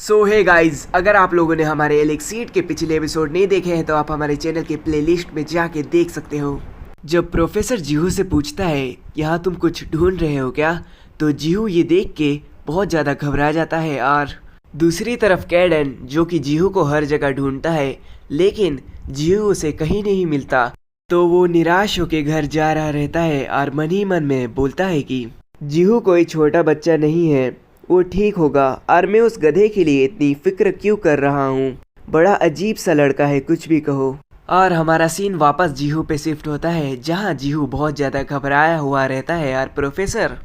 सो hey guys, अगर आप लोगों ने हमारे एलेक्सीड के पिछले एपिसोड नहीं देखे हैं तो आप हमारे चैनल के प्लेलिस्ट में जाके देख सकते हो। जब प्रोफेसर जीहू से पूछता है यहाँ तुम कुछ ढूंढ रहे हो क्या, तो जीहू ये देख के बहुत ज़्यादा घबरा जाता है। और दूसरी तरफ कैडन जो कि जीहू को हर जगह ढूंढता है लेकिन जीहू उसे कहीं नहीं मिलता, तो वो निराश होकर घर जा रहा रहता है और मन ही मन में बोलता है कि जीहू कोई छोटा बच्चा नहीं है, वो ठीक होगा और मैं उस गधे के लिए इतनी फिक्र क्यों कर रहा हूँ। बड़ा अजीब सा लड़का है, कुछ भी कहो। और हमारा सीन वापस जीहू पे शिफ्ट होता है जहाँ जीहू बहुत ज़्यादा घबराया हुआ रहता है और प्रोफेसर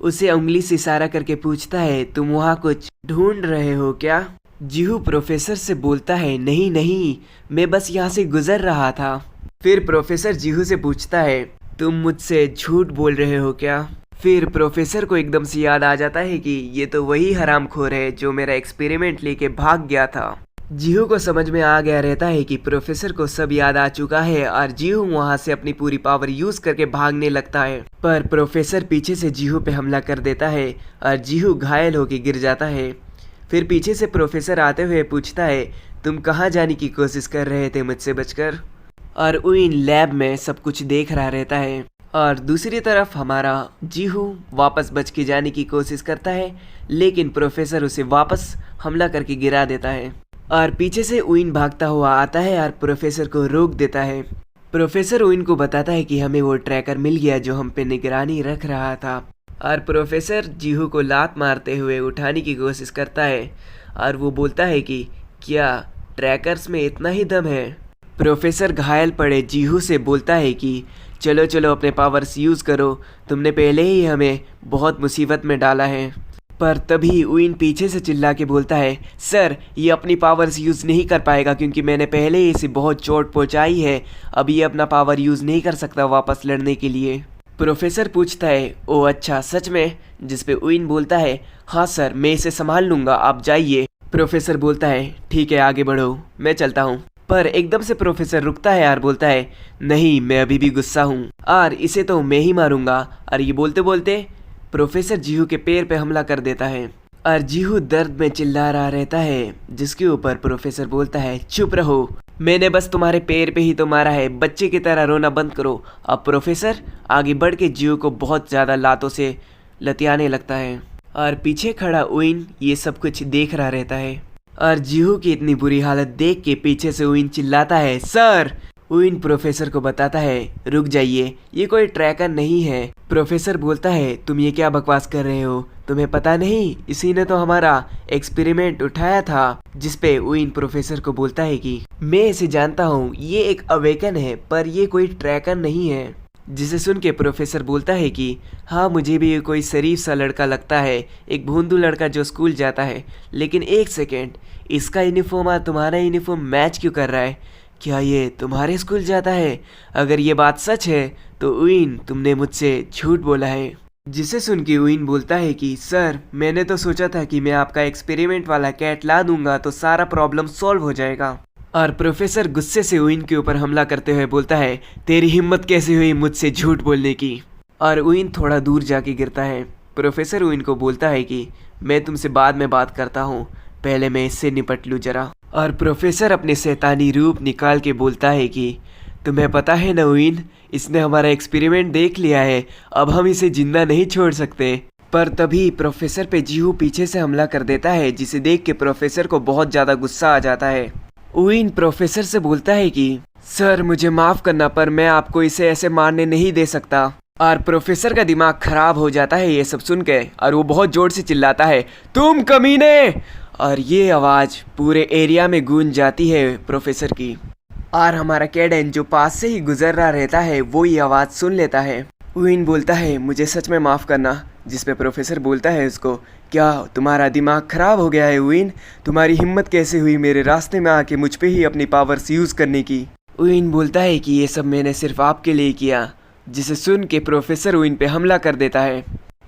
उसे उंगली से इशारा करके पूछता है तुम वहाँ कुछ ढूंढ रहे हो क्या। जीहू प्रोफेसर से बोलता है नहीं नहीं, मैं बस यहाँ से गुजर रहा था। फिर प्रोफेसर जीहू से पूछता है तुम मुझसे झूठ बोल रहे हो क्या। फिर प्रोफेसर को एकदम से याद आ जाता है कि ये तो वही हरामखोर है जो मेरा एक्सपेरिमेंट लेके भाग गया था। जीहू को समझ में आ गया रहता है कि प्रोफेसर को सब याद आ चुका है और जीहू वहां से अपनी पूरी पावर यूज करके भागने लगता है, पर प्रोफेसर पीछे से जीहू पे हमला कर देता है और जीहू घायल होकर गिर जाता है। फिर पीछे से प्रोफेसर आते हुए पूछता है तुम कहाँ जाने की कोशिश कर रहे थे मुझसे बचकर। और उइन लैब में सब कुछ देख रहा रहता है और दूसरी तरफ हमारा जीहू वापस बच के जाने की कोशिश करता है लेकिन प्रोफेसर उसे वापस हमला करके गिरा देता है। और पीछे से उइन भागता हुआ आता है और प्रोफेसर को रोक देता है। प्रोफेसर उइन को बताता है कि हमें वो ट्रैकर मिल गया जो हम पे निगरानी रख रहा था। और प्रोफेसर जीहू को लात मारते हुए उठाने की कोशिश करता है और वो बोलता है कि क्या ट्रैकर्स में इतना ही दम है। प्रोफेसर घायल पड़े जीहू से बोलता है कि चलो चलो अपने पावर्स यूज़ करो, तुमने पहले ही हमें बहुत मुसीबत में डाला है। पर तभी उइन पीछे से चिल्ला के बोलता है सर ये अपनी पावर्स यूज़ नहीं कर पाएगा क्योंकि मैंने पहले ही इसे बहुत चोट पहुंचाई है, अब ये अपना पावर यूज़ नहीं कर सकता वापस लड़ने के लिए। प्रोफेसर पूछता है ओ अच्छा सच में, जिस पे उइन बोलता है हाँ सर मैं इसे संभाल लूँगा, आप जाइए। प्रोफेसर बोलता है ठीक है आगे बढ़ो, मैं चलता हूँ। पर एकदम से प्रोफेसर रुकता है और बोलता है नहीं मैं अभी भी गुस्सा हूँ और इसे तो मैं ही मारूंगा। और ये बोलते बोलते प्रोफेसर जीहू के पैर पे हमला कर देता है और जीहू दर्द में चिल्ला रहा रहता है, जिसके ऊपर प्रोफेसर बोलता है चुप रहो, मैंने बस तुम्हारे पैर पे ही तो मारा है, बच्चे की तरह रोना बंद करो। अब प्रोफेसर आगे बढ़ के जीहू को बहुत ज़्यादा लातों से लतियाने लगता है और पीछे खड़ा उइन ये सब कुछ देख रहा रहता है। और जीहू की इतनी बुरी हालत देख के पीछे से उइन चिल्लाता है सर। उइन प्रोफेसर को बताता है रुक जाइए ये कोई ट्रैकर नहीं है। प्रोफेसर बोलता है तुम ये क्या बकवास कर रहे हो, तुम्हें पता नहीं इसी ने तो हमारा एक्सपेरिमेंट उठाया था। जिसपे उइन प्रोफेसर को बोलता है कि मैं इसे जानता हूँ, ये एक अवेकन है पर ये कोई ट्रैकर नहीं है। जिसे सुन के प्रोफेसर बोलता है कि हाँ मुझे भी ये कोई शरीफ सा लड़का लगता है, एक भोंदू लड़का जो स्कूल जाता है। लेकिन एक सेकेंड, इसका यूनिफॉर्म और तुम्हारा यूनिफॉर्म मैच क्यों कर रहा है, क्या ये तुम्हारे स्कूल जाता है? अगर ये बात सच है तो उइन तुमने मुझसे झूठ बोला है। जिसे सुन के उइन बोलता है कि सर मैंने तो सोचा था कि मैं आपका एक्सपेरिमेंट वाला कैट ला दूंगा तो सारा प्रॉब्लम सॉल्व हो जाएगा। और प्रोफेसर गुस्से से उइन के ऊपर हमला करते हुए बोलता है तेरी हिम्मत कैसे हुई मुझसे झूठ बोलने की। और उइन थोड़ा दूर जाके गिरता है। प्रोफेसर उइन को बोलता है कि मैं तुमसे बाद में बात करता हूँ, पहले मैं इससे निपट लूँ जरा। और प्रोफेसर अपने शैतानी रूप निकाल के बोलता है कि तुम्हें पता है ना उइन, इसने हमारा एक्सपेरिमेंट देख लिया है, अब हम इसे जिंदा नहीं छोड़ सकते। पर तभी प्रोफेसर पे जीहू पीछे से हमला कर देता है, जिसे देख के प्रोफेसर को बहुत ज़्यादा गुस्सा आ जाता है। उइन प्रोफेसर से बोलता है कि सर मुझे माफ़ करना पर मैं आपको इसे ऐसे मारने नहीं दे सकता। और प्रोफेसर का दिमाग खराब हो जाता है ये सब सुन के और वो बहुत ज़ोर से चिल्लाता है तुम कमीने। और ये आवाज़ पूरे एरिया में गूंज जाती है प्रोफेसर की। और हमारा कैडन जो पास से ही गुजर रहा रहता है वो ये आवाज़ सुन लेता है। उइन बोलता है मुझे सच में माफ़ करना। जिस पे प्रोफेसर बोलता है उसको क्या तुम्हारा दिमाग खराब हो गया है उइन, तुम्हारी हिम्मत कैसे हुई मेरे रास्ते में आके मुझ पे ही अपनी पावर्स यूज़ करने की। उइन बोलता है कि ये सब मैंने सिर्फ आपके लिए किया। जिसे सुन के प्रोफेसर उइन पे हमला कर देता है।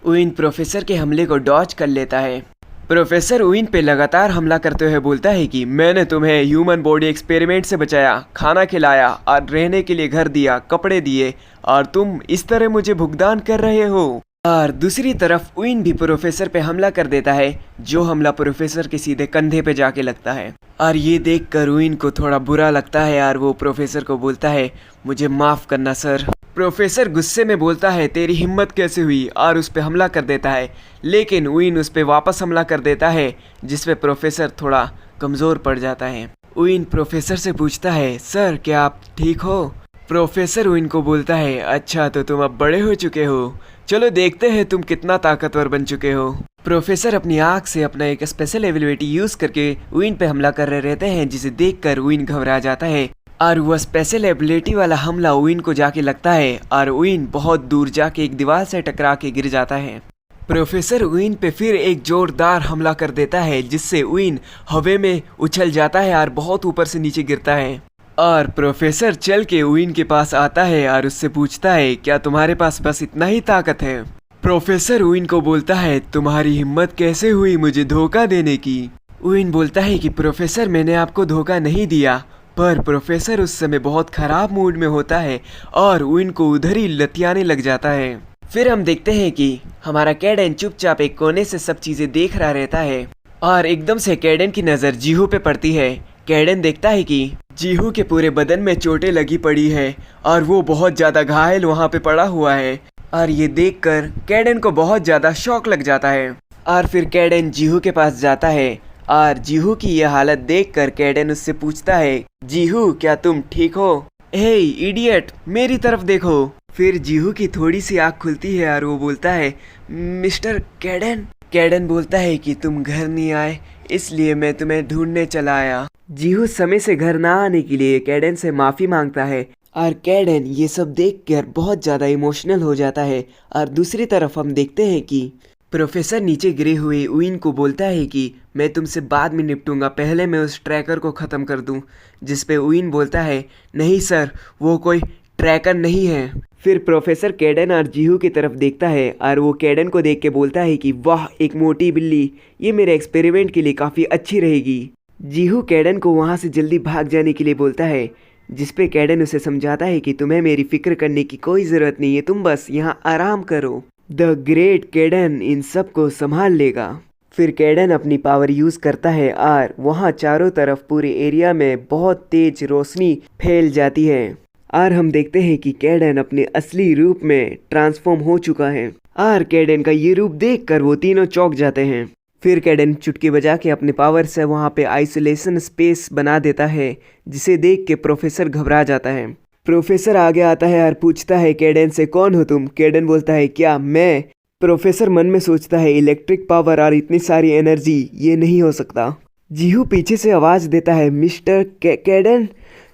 उइन प्रोफेसर के हमले को डॉज कर लेता है। प्रोफेसर उइन पे लगातार हमला करते हुए बोलता है कि मैंने तुम्हें ह्यूमन बॉडी एक्सपेरिमेंट से बचाया, खाना खिलाया और रहने के लिए घर दिया, कपड़े दिए और तुम इस तरह मुझे भुगतान कर रहे हो। और दूसरी तरफ उइन भी प्रोफेसर पे हमला कर देता है, जो हमला प्रोफेसर के सीधे कंधे पे जाके लगता है। और ये देखकर उइन को थोड़ा बुरा लगता है और वो प्रोफेसर को बोलता है, मुझे माफ करना सर। प्रोफेसर गुस्से में बोलता है, तेरी हिम्मत कैसे हुई, और उस पे हमला कर देता है। लेकिन उइन उस पे वापस हमला कर देता है, जिसपे प्रोफेसर थोड़ा कमज़ोर पड़ जाता है। उइन प्रोफेसर से पूछता है, सर क्या आप ठीक हो? प्रोफेसर उइन को बोलता है, अच्छा तो तुम अब बड़े हो चुके हो, चलो देखते हैं तुम कितना ताकतवर बन चुके हो। प्रोफेसर अपनी आँख से अपना एक स्पेशल एबिलिटी यूज करके उइन पे हमला कर रहे रहते हैं, जिसे देखकर उइन घबरा जाता है और वह स्पेशल एबिलिटी वाला हमला उइन को जाके लगता है और उइन बहुत दूर जाके एक दीवार से टकरा के गिर जाता है। प्रोफेसर उइन पे फिर एक जोरदार हमला कर देता है, जिससे उइन हवा में उछल जाता है और बहुत ऊपर से नीचे गिरता है। और प्रोफेसर चल के उइन के पास आता है और उससे पूछता है, क्या तुम्हारे पास बस इतना ही ताकत है? प्रोफेसर उइन को बोलता है, तुम्हारी हिम्मत कैसे हुई मुझे धोखा देने की? उइन बोलता है कि प्रोफेसर मैंने आपको धोखा नहीं दिया, पर प्रोफेसर उस समय बहुत खराब मूड में होता है और उइन को उधर ही लतियाने लग जाता है। फिर हम देखते हैं कि हमारा कैडेन चुपचाप एक कोने से सब चीजें देख रहा रहता है और एकदम से कैडेन की नज़र जीहू पे पड़ती है। कैडेन देखता है कि जीहू के पूरे बदन में चोटें लगी पड़ी है और वो बहुत ज़्यादा घायल वहाँ पे पड़ा हुआ है। और ये देखकर कैडेन को बहुत ज़्यादा शौक लग जाता है और फिर कैडेन जीहू के पास जाता है और जीहू की यह हालत देखकर कैडेन उससे पूछता है, जीहू क्या तुम ठीक हो? हे इडियट, मेरी तरफ देखो। फिर जीहू की थोड़ी सी आँख खुलती है और वो बोलता है, मिस्टर कैडेन। कैडेन बोलता है कि तुम घर नहीं आए इसलिए मैं तुम्हें ढूंढने चला आया। जीहू समय से घर ना आने के लिए कैडेन से माफ़ी मांगता है और कैडेन ये सब देखकर बहुत ज़्यादा इमोशनल हो जाता है। और दूसरी तरफ हम देखते हैं कि प्रोफेसर नीचे गिरे हुए उइन को बोलता है कि मैं तुमसे बाद में निपटूंगा, पहले मैं उस ट्रैकर को ख़त्म कर दूं। जिस पे उइन बोलता है, नहीं सर वो कोई ट्रैकर नहीं है। फिर प्रोफेसर कैडेन और जीहू की तरफ देखता है और वो कैडेन को देख के बोलता है कि वाह एक मोटी बिल्ली, ये मेरे एक्सपेरिमेंट के लिए काफ़ी अच्छी रहेगी। जीहू कैडेन को वहाँ से जल्दी भाग जाने के लिए बोलता है, जिस पे कैडेन उसे समझाता है कि तुम्हें मेरी फिक्र करने की कोई ज़रूरत नहीं है, तुम बस यहाँ आराम करो, द ग्रेट कैडेन इन सब को संभाल लेगा। फिर कैडेन अपनी पावर यूज़ करता है और वहाँ चारों तरफ पूरे एरिया में बहुत तेज रोशनी फैल जाती है और हम देखते हैं कि कैडेन अपने असली रूप में ट्रांसफॉर्म हो चुका है और कैडेन का ये रूप देखकर वो तीनों चौंक जाते हैं। फिर कैडेन चुटकी बजा के अपने पावर से वहाँ पे आइसोलेशन स्पेस बना देता है, जिसे देख के प्रोफेसर घबरा जाता है। प्रोफेसर आगे आता है और पूछता है कैडेन से, कौन हो तुम? कैडेन बोलता है, क्या मैं? प्रोफेसर मन में सोचता है, इलेक्ट्रिक पावर और इतनी सारी एनर्जी, ये नहीं हो सकता। जीहू पीछे से आवाज़ देता है, मिस्टर कैडेन,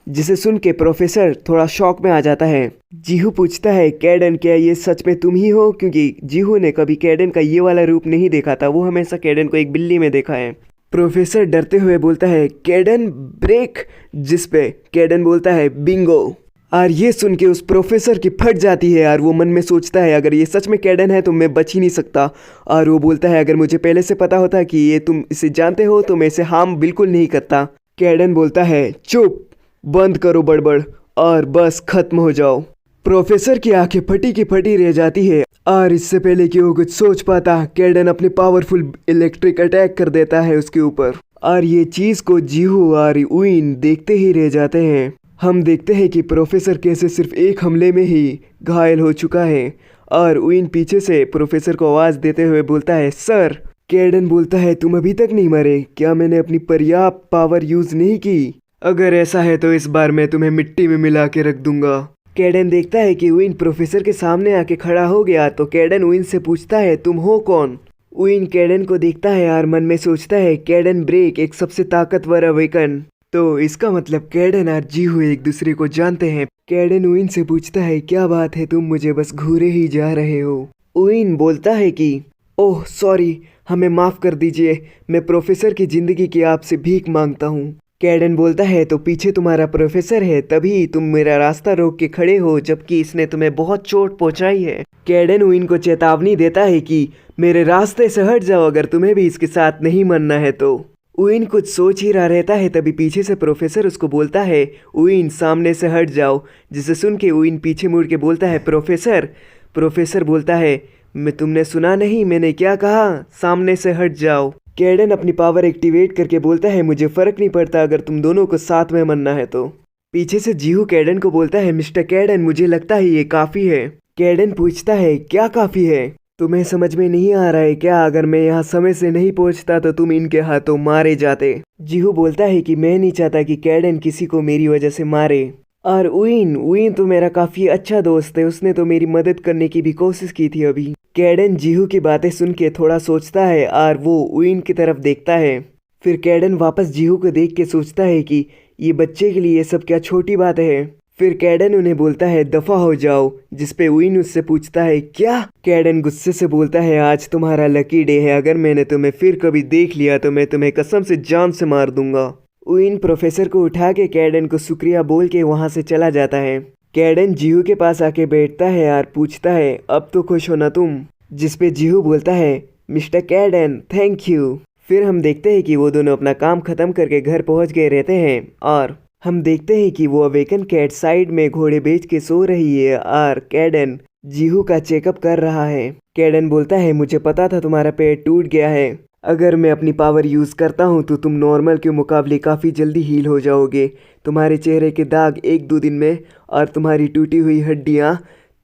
जिसे सुन के प्रोफेसर थोड़ा शॉक में आ जाता है। जीहू पूछता है, कैडेन क्या ये सच में तुम ही हो? क्योंकि जीहू ने कभी कैडेन का ये वाला रूप नहीं देखा था, वो हमेशा कैडेन को एक बिल्ली में देखा है। प्रोफेसर डरते हुए बोलता है, कैडेन ब्रेक, जिस पे कैडेन बोलता है, बिंगो। और ये सुन के उस प्रोफेसर की फट जाती है और वो मन में सोचता है, अगर ये सच में कैडेन है तो मैं बच ही नहीं सकता। और वो बोलता है, अगर मुझे पहले से पता होता कि ये तुम इसे जानते हो तो मैं इसे हार्म बिल्कुल नहीं करता। कैडेन बोलता है, चुप, बंद करो बड़बड़ और बस खत्म हो जाओ। प्रोफेसर की आंखें फटी की फटी रह जाती है और इससे पहले कि वो कुछ सोच पाता, कैडेन अपने पावरफुल इलेक्ट्रिक अटैक कर देता है उसके ऊपर और ये चीज़ को जीहू और उइन देखते ही रह जाते हैं। हम देखते हैं कि प्रोफेसर कैसे सिर्फ एक हमले में ही घायल हो चुका है और उइन पीछे से प्रोफेसर को आवाज़ देते हुए बोलता है, सर। कैडेन बोलता है, तुम अभी तक नहीं मरे? क्या मैंने अपनी पर्याप्त पावर यूज़ नहीं की? अगर ऐसा है तो इस बार मैं तुम्हें मिट्टी में मिला के रख दूंगा। कैडेन देखता है कि उइन प्रोफेसर के सामने आके खड़ा हो गया तो कैडेन उइन से पूछता है, तुम हो कौन? उइन कैडेन को देखता है और मन में सोचता है, कैडेन ब्रेक एक सबसे ताकतवर अवेकन, तो इसका मतलब कैडेन और जीहू एक दूसरे को जानते हैं। कैडेन उइन से पूछता है, क्या बात है, तुम मुझे बस घूरे ही जा रहे हो? उइन बोलता है कि ओह सॉरी, हमें माफ़ कर दीजिए, मैं प्रोफेसर की ज़िंदगी की आपसे भीख मांगता हूँ। कैडेन बोलता है, तो पीछे तुम्हारा प्रोफेसर है, तभी तुम मेरा रास्ता रोक के खड़े हो, जबकि इसने तुम्हें बहुत चोट पहुंचाई है। कैडेन उइन को चेतावनी देता है कि मेरे रास्ते से हट जाओ, अगर तुम्हें भी इसके साथ नहीं मरना है तो। उइन कुछ सोच ही रहा रहता है, तभी पीछे से प्रोफेसर उसको बोलता है, उइन सामने से हट जाओ। जिसे सुन के उइन पीछे मुड़ के बोलता है, प्रोफेसर। प्रोफेसर बोलता है, मैं तुमने सुना नहीं मैंने क्या कहा? सामने से हट जाओ। कैडन अपनी पावर एक्टिवेट करके बोलता है मुझे फर्क नहीं पड़ता अगर तुम दोनों को साथ में मरना है तो। पीछे से जीहू कैडन को बोलता है मिस्टर कैडन मुझे लगता है ये काफी है। कैडन पूछता है क्या काफी है? तुम्हें समझ में नहीं आ रहा है क्या? अगर मैं यहाँ समय से नहीं पहुँचता तो तुम इनके हाथों मारे जाते। जीहू बोलता है कि मैं नहीं चाहता कि कैडन किसी को मेरी वजह से मारे। और उइन तो मेरा काफी अच्छा दोस्त है, उसने तो मेरी मदद करने की भी कोशिश की थी अभी। कैडन जीहू की बातें सुन के थोड़ा सोचता है और वो उइन की तरफ देखता है। फिर कैडन वापस जीहू को देख के सोचता है कि ये बच्चे के लिए ये सब क्या छोटी बात है। फिर कैडन उन्हें बोलता है दफा हो जाओ, जिसपे उइन उससे पूछता है क्या? कैडन गुस्से से बोलता है आज तुम्हारा लकी डे है, अगर मैंने तुम्हें फिर कभी देख लिया तो मैं तुम्हें कसम से जान से मार दूंगा। उइन प्रोफेसर को उठा के कैडन को शुक्रिया बोल के वहां से चला जाता है। कैडन जीहू के पास आके बैठता है और पूछता है अब तो खुश हो ना तुम? जिसपे जीहू बोलता है मिस्टर कैडन थैंक यू। फिर हम देखते हैं कि वो दोनों अपना काम खत्म करके घर पहुंच गए रहते हैं और हम देखते हैं कि वो अवेकन कैट साइड में घोड़े बेच के सो रही है और कैडन जीहू का चेकअप कर रहा है। कैडन बोलता है मुझे पता था तुम्हारा पैर टूट गया है, अगर मैं अपनी पावर यूज़ करता हूँ तो तुम नॉर्मल के मुकाबले काफ़ी जल्दी हील हो जाओगे। तुम्हारे चेहरे के दाग 1-2 दिन में और तुम्हारी टूटी हुई हड्डियाँ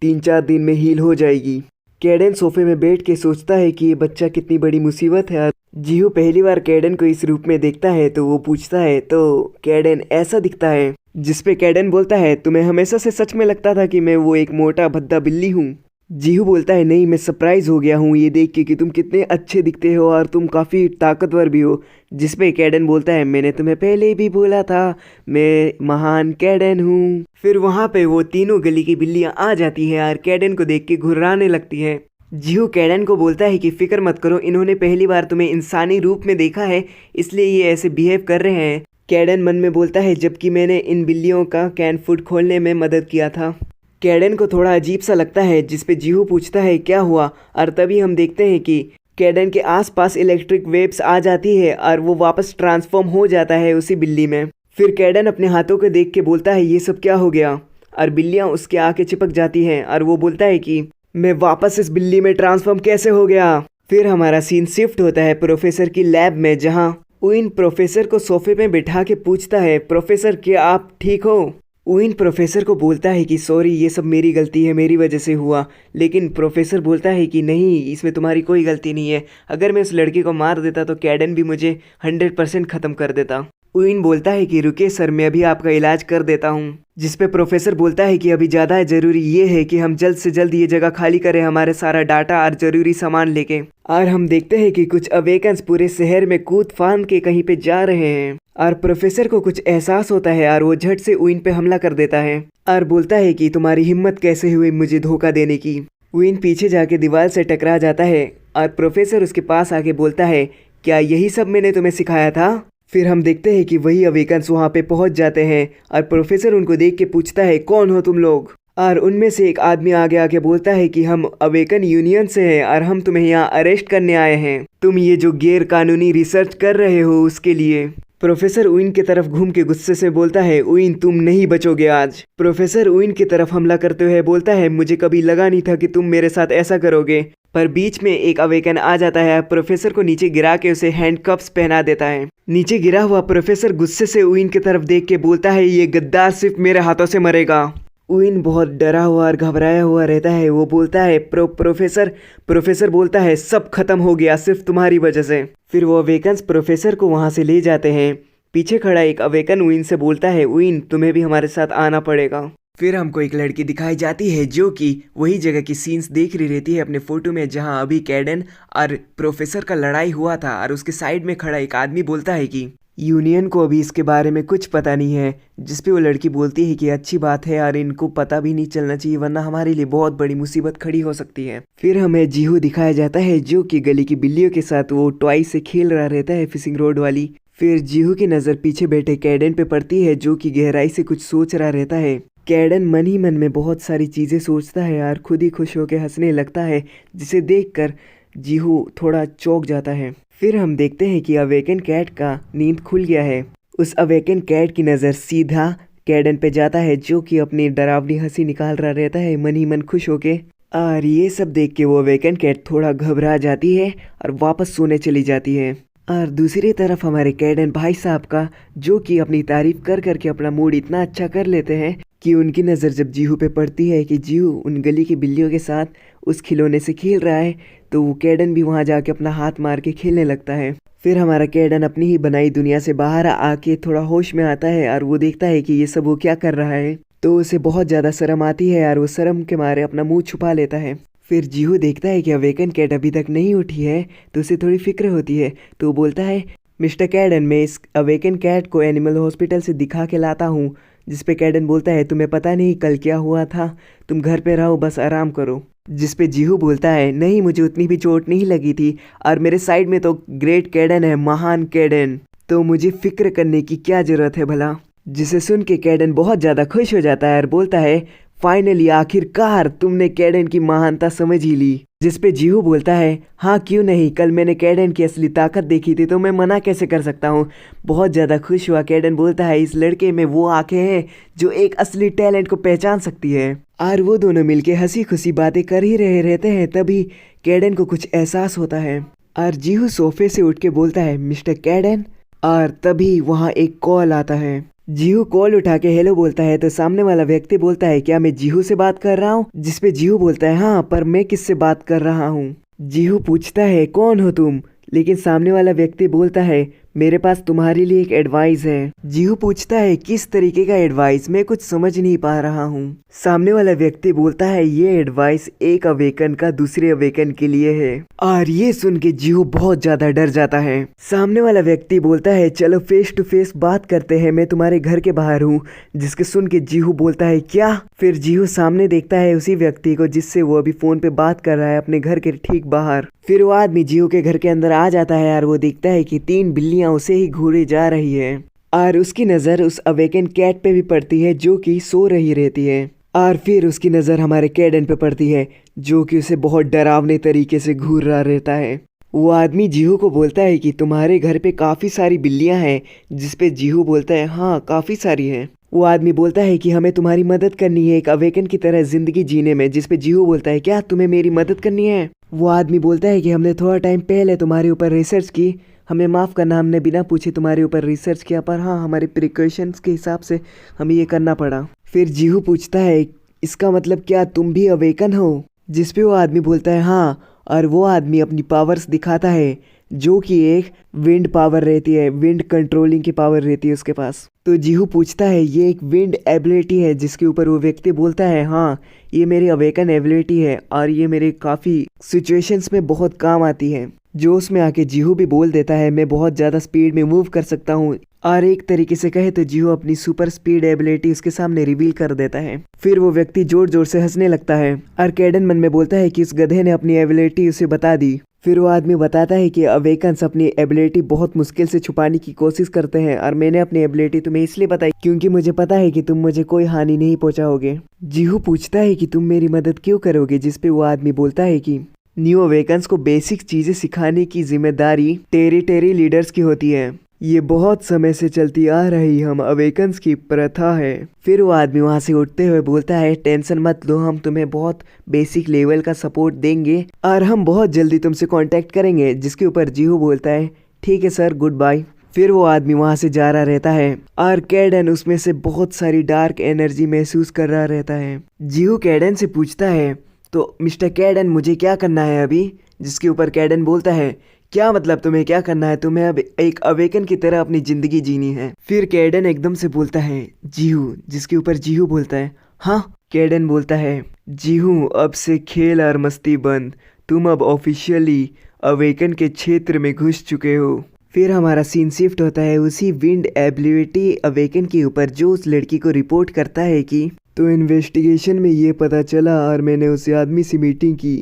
3-4 दिन में हील हो जाएगी। कैडन सोफे में बैठ के सोचता है कि ये बच्चा कितनी बड़ी मुसीबत है। जीहू पहली बार कैडन को इस रूप में देखता है तो वो पूछता है तो कैडन ऐसा दिखता है? जिसपे कैडन बोलता है तुम्हें हमेशा से सच में लगता था कि मैं वो एक मोटा भद्दा बिल्ली हूँ? जीहू बोलता है नहीं, मैं सरप्राइज हो गया हूँ ये देख के कि तुम कितने अच्छे दिखते हो और तुम काफ़ी ताकतवर भी हो। जिसपे कैडन बोलता है मैंने तुम्हें पहले भी बोला था मैं महान कैडन हूँ। फिर वहाँ पे वो तीनों गली की बिल्लियाँ आ जाती हैं और कैडन को देख के घुर्राने लगती हैं। जीहू कैडन को बोलता है कि फिक्र मत करो, इन्होंने पहली बार तुम्हें इंसानी रूप में देखा है इसलिए ये ऐसे बिहेव कर रहे हैं। कैडन मन में बोलता है जबकि मैंने इन बिल्लियों का कैन फूड खोलने में मदद किया था। कैडन को थोड़ा अजीब सा लगता है जिसपे जीहू पूछता है क्या हुआ, और तभी हम देखते हैं कि कैडन के आसपास इलेक्ट्रिक वेव्स आ जाती है और वो वापस ट्रांसफॉर्म हो जाता है उसी बिल्ली में। फिर कैडन अपने हाथों को देख के बोलता है ये सब क्या हो गया, और बिल्लियाँ उसके आके चिपक जाती हैं और वो बोलता है कि मैं वापस इस बिल्ली में ट्रांसफॉर्म कैसे हो गया। फिर हमारा सीन शिफ्ट होता है प्रोफेसर की लैब में, जहाँ उइन प्रोफेसर को सोफे में बिठा के पूछता है प्रोफेसर क्या आप ठीक हो? उइन प्रोफेसर को बोलता है कि सॉरी ये सब मेरी गलती है, मेरी वजह से हुआ। लेकिन प्रोफेसर बोलता है कि नहीं इसमें तुम्हारी कोई गलती नहीं है, अगर मैं उस लड़के को मार देता तो कैडन भी मुझे 100% ख़त्म कर देता। उइन बोलता है कि रुकिए सर मैं अभी आपका इलाज कर देता हूँ। जिसपे प्रोफेसर बोलता है कि अभी ज़्यादा ज़रूरी ये है कि हम जल्द से जल्द ये जगह खाली करें हमारे सारा डाटा और ज़रूरी सामान लेके। और हम देखते हैं कि कुछ अवेकन्स पूरे शहर में कूद फांद के कहीं पे जा रहे हैं और प्रोफेसर को कुछ एहसास होता है और वो झट से उइन पे हमला कर देता है और बोलता है कि तुम्हारी हिम्मत कैसे हुई मुझे धोखा देने की। उइन पीछे जाके दीवार से टकरा जाता है और प्रोफेसर उसके पास आके बोलता है क्या यही सब मैंने तुम्हें सिखाया था? फिर हम देखते हैं कि वही अवेकन्स वहाँ पे पहुँच जाते हैं और प्रोफेसर उनको देख के पूछता है कौन हो तुम लोग? और उनमें से एक आदमी आगे आके बोलता है कि हम अवेकन यूनियन से हैं और हम तुम्हें यहाँ अरेस्ट करने आए हैं, तुम ये जो गैर कानूनी रिसर्च कर रहे हो उसके लिए। प्रोफेसर उइन की तरफ घूम के गुस्से से बोलता है उइन तुम नहीं बचोगे आज। प्रोफेसर उइन की तरफ हमला करते हुए बोलता है मुझे कभी लगा नहीं था कि तुम मेरे साथ ऐसा करोगे। पर बीच में एक अवेकन आ जाता है, प्रोफेसर को नीचे गिरा के उसे हैंडकफ्स पहना देता है। नीचे गिरा हुआ प्रोफेसर गुस्से से उइन की तरफ देख के बोलता है ये गद्दार सिर्फ मेरे हाथों से मरेगा। उइन बहुत डरा हुआ और घबराया हुआ रहता है। वो बोलता है प्रोफेसर बोलता है सब खत्म हो गया सिर्फ तुम्हारी वजह से। फिर वो अवेकन्स प्रोफेसर को वहाँ से ले जाते हैं। पीछे खड़ा एक अवेकन उइन से बोलता है उइन तुम्हें भी हमारे साथ आना पड़ेगा। फिर हमको एक लड़की दिखाई जाती है जो कि वही जगह की सीन्स देख रही रहती है अपने फोटो में जहाँ अभी कैडन और प्रोफेसर का लड़ाई हुआ था, और उसके साइड में खड़ा एक आदमी बोलता है कि यूनियन को अभी इसके बारे में कुछ पता नहीं है। जिस पे वो लड़की बोलती है कि अच्छी बात है और इनको पता भी नहीं चलना चाहिए वरना हमारे लिए बहुत बड़ी मुसीबत खड़ी हो सकती है। फिर हमें जीहू दिखाया जाता है जो कि गली की बिल्लियों के साथ वो टॉय से खेल रहा रहता है फिशिंग रोड वाली। फिर जीहू की नज़र पीछे बैठे कैडन पे पड़ती है जो कि गहराई से कुछ सोच रहा रहता है। कैडन मन ही मन में बहुत सारी चीज़ें सोचता है और खुद ही खुश होकर हंसने लगता है, जिसे देखकर जीहू थोड़ा चौंक जाता है। फिर हम देखते हैं कि अवेकन कैट का नींद खुल गया है। उस अवेकन कैट की नज़र सीधा कैडन पे जाता है जो कि अपनी डरावनी हंसी निकाल रहा रहता है मन ही मन खुश होके। और ये सब देख के वो अवेकन कैट थोड़ा घबरा जाती है और वापस सोने चली जाती है। और दूसरी तरफ हमारे कैडन भाई साहब का, जो कि अपनी तारीफ कर करके अपना मूड इतना अच्छा कर लेते हैं कि उनकी नज़र जब जीहू पे पड़ती है कि जीहू उन गली की बिल्लियों के साथ उस खिलौने से खेल रहा है, तो वो कैडन भी वहाँ जाके अपना हाथ मार के खेलने लगता है। फिर हमारा कैडन अपनी ही बनाई दुनिया से बाहर आके थोड़ा होश में आता है और वो देखता है कि ये सब वो क्या कर रहा है, तो उसे बहुत ज़्यादा शर्म आती है और वो शर्म के मारे अपना मुंह छुपा लेता है। फिर जीहू देखता है कि अवेकन कैट अभी तक नहीं उठी है, तो उसे थोड़ी फिक्र होती है, तो वो बोलता है, मिस्टर कैडन, मैं इस अवेकन कैट को एनिमल हॉस्पिटल से दिखा के लाता हूँ। जिस पे कैडन बोलता है, तुम्हें पता नहीं कल क्या हुआ था, तुम घर पे रहो, बस आराम करो। जिस पे जीहू बोलता है, नहीं, मुझे उतनी भी चोट नहीं लगी थी और मेरे साइड में तो ग्रेट कैडन है, महान कैडन, तो मुझे फिक्र करने की क्या ज़रूरत है भला। जिसे सुन के कैडन बहुत ज़्यादा खुश हो जाता है और बोलता है, फाइनली, आखिरकार तुमने कैडन की महानता समझ ही ली। जिस पे जीहू बोलता है, हाँ क्यों नहीं, कल मैंने कैडन की असली ताकत देखी थी, तो मैं मना कैसे कर सकता हूँ। बहुत ज़्यादा खुश हुआ कैडन बोलता है, इस लड़के में वो आंखें हैं जो एक असली टैलेंट को पहचान सकती है। और वो दोनों मिलके हंसी खुशी बातें कर ही रहे रहते हैं। तभी कैडन को कुछ एहसास होता है और जीहू सोफे से उठ के बोलता है, मिस्टर कैडन। और तभी वहाँ एक कॉल आता है। जीहू कॉल उठा के हेलो बोलता है, तो सामने वाला व्यक्ति बोलता है, क्या मैं जीहू से बात कर रहा हूँ। जिसपे जीहू बोलता है, हाँ, पर मैं किससे बात कर रहा हूँ। जीहू पूछता है, कौन हो तुम। लेकिन सामने वाला व्यक्ति बोलता है, मेरे पास तुम्हारे लिए एक एडवाइस है। जीहू पूछता है, किस तरीके का एडवाइस, मैं कुछ समझ नहीं पा रहा हूँ। सामने वाला व्यक्ति बोलता है, ये एडवाइस एक अवेकन का दूसरे अवेकन के लिए है। और ये सुन के जीहू बहुत ज्यादा डर जाता है। सामने वाला व्यक्ति बोलता है, चलो फेस टू फेस बात करते हैं, मैं तुम्हारे घर के बाहर हूँ। जिसके सुन के जीहू बोलता है, क्या। फिर जीहू सामने देखता है उसी व्यक्ति को जिससे वो अभी फोन पे बात कर रहा है, अपने घर के ठीक बाहर। फिर वो आदमी जीहू के घर के अंदर आ जाता है और वो देखता है कि 3 बिल्लियां उसे ही घूरे जा रही है। और उसकी नज़र उस अवेकन कैट पे भी पड़ती है जो कि सो रही रहती है। और फिर उसकी नज़र हमारे कैडन पे पड़ती है जो कि उसे बहुत डरावने तरीके से घूर रहा रहता है। वो आदमी जीहू को बोलता है कि तुम्हारे घर पे काफ़ी सारी बिल्लियां हैं। जिस पे जीहू बोलता है, हाँ, काफ़ी सारी हैं। वो आदमी बोलता है कि हमें तुम्हारी मदद करनी है एक अवेकन की तरह ज़िंदगी जीने में। जिस पे जीहू बोलता है, क्या तुम्हें मेरी मदद करनी है। वो आदमी बोलता है कि हमने थोड़ा टाइम पहले तुम्हारे ऊपर रिसर्च की, हमें माफ़ करना, हमने बिना पूछे तुम्हारे ऊपर रिसर्च किया, पर हाँ, हमारे प्रिकॉशंस के हिसाब से हमें ये करना पड़ा। फिर जीहू पूछता है, इसका मतलब क्या तुम भी अवेकन हो। जिस पे वो आदमी बोलता है, हाँ। और वो आदमी अपनी पावर्स दिखाता है जो कि एक विंड पावर रहती है, विंड कंट्रोलिंग की पावर रहती है उसके पास। तो जीहू पूछता है, ये एक विंड एबिलिटी है। जिसके ऊपर वो व्यक्ति बोलता है, हाँ, ये मेरी अवेकन एबिलिटी है और ये मेरे काफ़ी सिचुएशंस में बहुत काम आती है। जो उसमें आके जीहू भी बोल देता है, मैं बहुत ज़्यादा स्पीड में मूव कर सकता हूँ। और एक तरीके से कहे तो जीहू अपनी सुपर स्पीड एबिलिटी उसके सामने रिवील कर देता है। फिर वो व्यक्ति जोर जोर से हंसने लगता है और कैडन मन में बोलता है कि उस गधे ने अपनी एबिलिटी उसे बता दी। फिर वो आदमी बताता है कि अवेकन्स अपनी एबिलिटी बहुत मुश्किल से छुपाने की कोशिश करते हैं और मैंने अपनी एबिलिटी तुम्हें इसलिए बताई क्योंकि मुझे पता है कि तुम मुझे कोई हानि नहीं पहुंचाओगे। जीहू पूछता है कि तुम मेरी मदद क्यों करोगे। जिस पे वो आदमी बोलता है कि न्यू अवेकन्स को बेसिक चीजें सिखाने की जिम्मेदारी टेरिटरी लीडर्स की होती है। ये बहुत समय से चलती आ रही हम अवेकन्स की प्रथा है। फिर वो आदमी वहाँ से उठते हुए बोलता है, टेंशन मत लो, हम तुम्हें बहुत बेसिक लेवल का सपोर्ट देंगे और हम बहुत जल्दी तुमसे कांटेक्ट करेंगे। जिसके ऊपर जीहू बोलता है, ठीक है सर, गुड बाय। फिर वो आदमी वहाँ से जा रहा रहता है और कैडन उसमें से बहुत सारी डार्क एनर्जी महसूस कर रहा रहता है। जीहू कैडन से पूछता है, तो मिस्टर कैडन, मुझे क्या करना है अभी। जिसके ऊपर कैडन बोलता है, क्या मतलब तुम्हें क्या करना है, तुम्हें अब एक अवेकन की तरह अपनी जिंदगी जीनी है। फिर कैडन एकदम से बोलता है, जीहू। जिसके ऊपर जीहू बोलता है, हाँ। कैडन बोलता है, जीहू, अब से खेल और मस्ती बंद, तुम अब ऑफिशियली अवेकन के क्षेत्र में घुस चुके हो। फिर हमारा सीन शिफ्ट होता है उसी विंड एबिलिटी अवेकन के ऊपर जो उस लड़की को रिपोर्ट करता है कि तो इन्वेस्टिगेशन में ये पता चला और मैंने उस आदमी से मीटिंग की,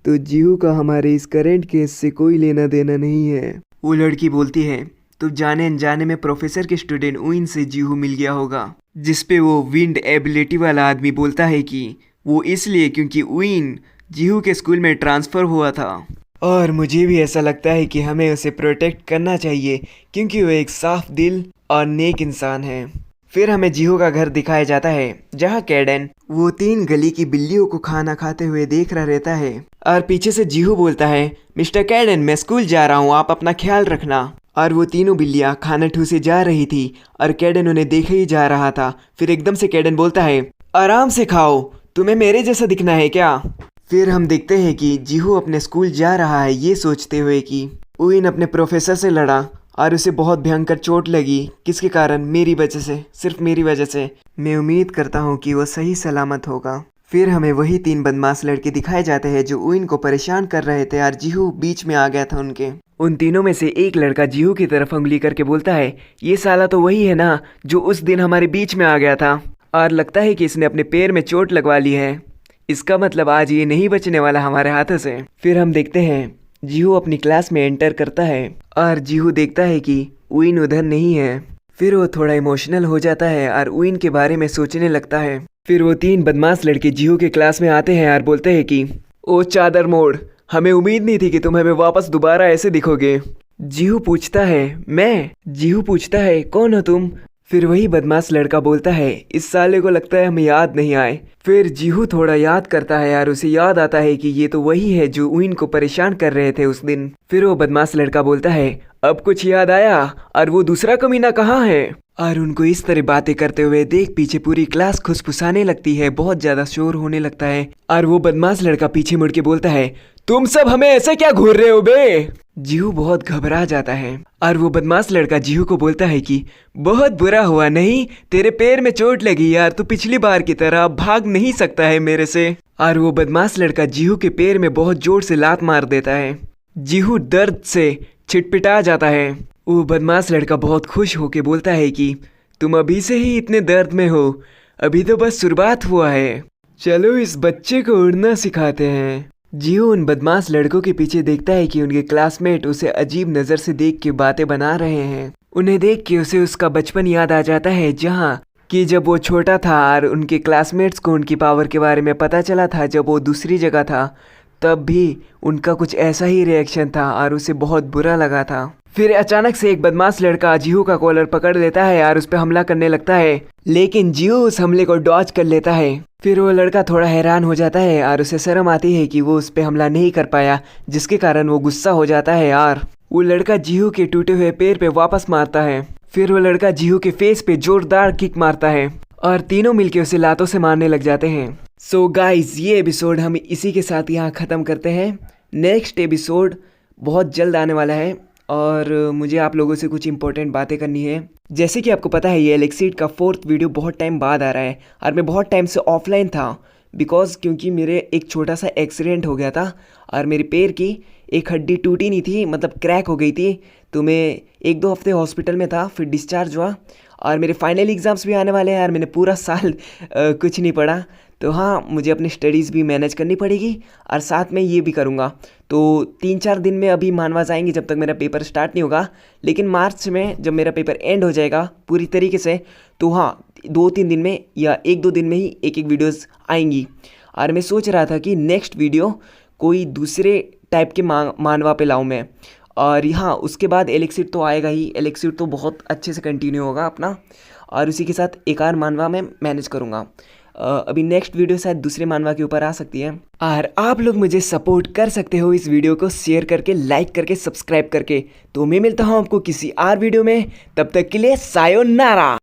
तो जीहू का हमारे इस करेंट केस से कोई लेना देना नहीं है। वो लड़की बोलती है, तो जाने अनजाने में प्रोफेसर के स्टूडेंट उइन से जीहू मिल गया होगा। जिस पे वो विंड एबिलिटी वाला आदमी बोलता है कि वो इसलिए क्योंकि उइन जीहू के स्कूल में ट्रांसफ़र हुआ था और मुझे भी ऐसा लगता है कि हमें उसे प्रोटेक्ट करना चाहिए क्योंकि वो एक साफ दिल और नेक इंसान है। फिर हमें जीहू का घर दिखाया जाता है जहाँ कैडन वो 3 गली की बिल्लियों को खाना खाते हुए देख रहा रहता है और पीछे से जीहू बोलता है, मिस्टर कैडन मैं स्कूल जा रहा हूँ, आप अपना ख्याल रखना। और वो तीनों बिल्लियाँ खाना ठूसे जा रही थी और कैडन उन्हें देखे ही जा रहा था। फिर एकदम से कैडन बोलता है, आराम से खाओ, तुम्हें मेरे जैसा दिखना है क्या। फिर हम देखते हैं कि जीहू अपने स्कूल जा रहा है ये सोचते हुए कि उइन अपने प्रोफेसर से लड़ा और उसे बहुत भयंकर चोट लगी। किसके कारण? मेरी वजह से, सिर्फ मेरी वजह से। मैं उम्मीद करता हूँ कि वो सही सलामत होगा। फिर हमें वही 3 बदमाश लड़के दिखाए जाते हैं जो उइन को परेशान कर रहे थे और जीहू बीच में आ गया था उनके। उन तीनों में से एक लड़का जीहू की तरफ उंगली करके बोलता है, ये साला तो वही है ना जो उस दिन हमारे बीच में आ गया था और लगता है कि इसने अपने पैर में चोट लगवा ली है। इसका मतलब आज ये नहीं बचने वाला हमारे हाथों से। फिर हम देखते हैं जीहू अपनी क्लास में एंटर करता है और जीहू देखता है कि उइन उधर नहीं है। फिर वो थोड़ा इमोशनल हो जाता है और उइन के बारे में सोचने लगता है। फिर वो 3 बदमाश लड़के जीहू के क्लास में आते हैं और बोलते हैं कि ओ चादर मोड़, हमें उम्मीद नहीं थी कि तुम हमें वापस दोबारा ऐसे दिखोगे। जीहू पूछता है मैं? जीहू पूछता है कौन हो तुम? फिर वही बदमाश लड़का बोलता है, इस साले को लगता है हमें याद नहीं आए। फिर जीहू थोड़ा याद करता है यार, उसे याद आता है कि ये तो वही है जो उइन को परेशान कर रहे थे उस दिन। फिर वो बदमाश लड़का बोलता है, अब कुछ याद आया और वो दूसरा कमीना कहाँ है? और उनको इस तरह बातें करते हुए देख पीछे पूरी क्लास खुसफुसाने लगती है, बहुत ज्यादा शोर होने लगता है। और वो बदमाश लड़का पीछे मुड़ के बोलता है, तुम सब हमें ऐसे क्या घूर रहे हो बे? जीहू बहुत घबरा जाता है और वो बदमाश लड़का जीहू को बोलता है कि बहुत बुरा हुआ नहीं, तेरे पैर में चोट लगी यार, तू पिछली बार की तरह भाग नहीं सकता है मेरे से। और वो बदमाश लड़का जीहू के पैर में बहुत जोर से लात मार देता है। जीहू दर्द से छिटपिटा जाता है। वो बदमाश लड़का बहुत खुश होके बोलता है कि तुम अभी से ही इतने दर्द में हो, अभी तो बस शुरुआत हुआ है, चलो इस बच्चे को उड़ना सिखाते हैं। जीहू उन बदमाश लड़कों के पीछे देखता है कि उनके क्लासमेट उसे अजीब नज़र से देख के बातें बना रहे हैं। उन्हें देख के उसे उसका बचपन याद आ जाता है, जहाँ कि जब वो छोटा था और उनके क्लासमेट्स को उनकी पावर के बारे में पता चला था जब वो दूसरी जगह था, तब भी उनका कुछ ऐसा ही रिएक्शन था और उसे बहुत बुरा लगा था। फिर अचानक से एक बदमाश लड़का जीहू का कॉलर पकड़ लेता है और उस पर हमला करने लगता है, लेकिन जीहू उस हमले को डॉज कर लेता है। फिर वो लड़का थोड़ा हैरान हो जाता है और उसे शर्म आती है कि वो उस पर हमला नहीं कर पाया, जिसके कारण वो गुस्सा हो जाता है और वो लड़का जीहू के टूटे हुए पैर पे वापस मारता है। फिर वो लड़का जीहू के फेस पे जोरदार किक मारता है और तीनों मिलके उसे लातों से मारने लग जाते हैं। सो गाइज, ये एपिसोड हम इसी के साथ यहाँ ख़त्म करते हैं। नेक्स्ट एपिसोड बहुत जल्द आने वाला है और मुझे आप लोगों से कुछ इंपॉर्टेंट बातें करनी है। जैसे कि आपको पता है ये एलेक्सीड का 4th वीडियो बहुत टाइम बाद आ रहा है और मैं बहुत टाइम से ऑफलाइन था क्योंकि मेरे एक छोटा सा एक्सीडेंट हो गया था और मेरे पैर की एक हड्डी टूटी नहीं थी, मतलब क्रैक हो गई थी। तो मैं 1-2 हफ्ते हॉस्पिटल में था, फिर डिस्चार्ज हुआ और मेरे फाइनल एग्ज़ाम्स भी आने वाले हैं यार। मैंने पूरा साल कुछ नहीं पढ़ा, तो हाँ मुझे अपनी स्टडीज़ भी मैनेज करनी पड़ेगी और साथ में ये भी करूँगा। तो 3-4 दिन में अभी मानवा जाएंगे जब तक मेरा पेपर स्टार्ट नहीं होगा, लेकिन मार्च में जब मेरा पेपर एंड हो जाएगा पूरी तरीके से, तो हाँ 2-3 दिन में या 1-2 दिन में ही एक वीडियोस आएंगी। और मैं सोच रहा था कि नेक्स्ट वीडियो कोई दूसरे टाइप के मानवा पे लाऊं मैं। और यहाँ उसके बाद एलेक्सीड तो आएगा ही, एलेक्सीड तो बहुत अच्छे से कंटिन्यू होगा अपना, और उसी के साथ एक और मानवा में मैनेज करूँगा। अभी नेक्स्ट वीडियो शायद दूसरे मानवा के ऊपर आ सकती है। और आप लोग मुझे सपोर्ट कर सकते हो इस वीडियो को शेयर करके, लाइक करके, सब्सक्राइब करके। तो मैं मिलता हूँ आपको किसी और वीडियो में, तब तक के लिए सायोनारा।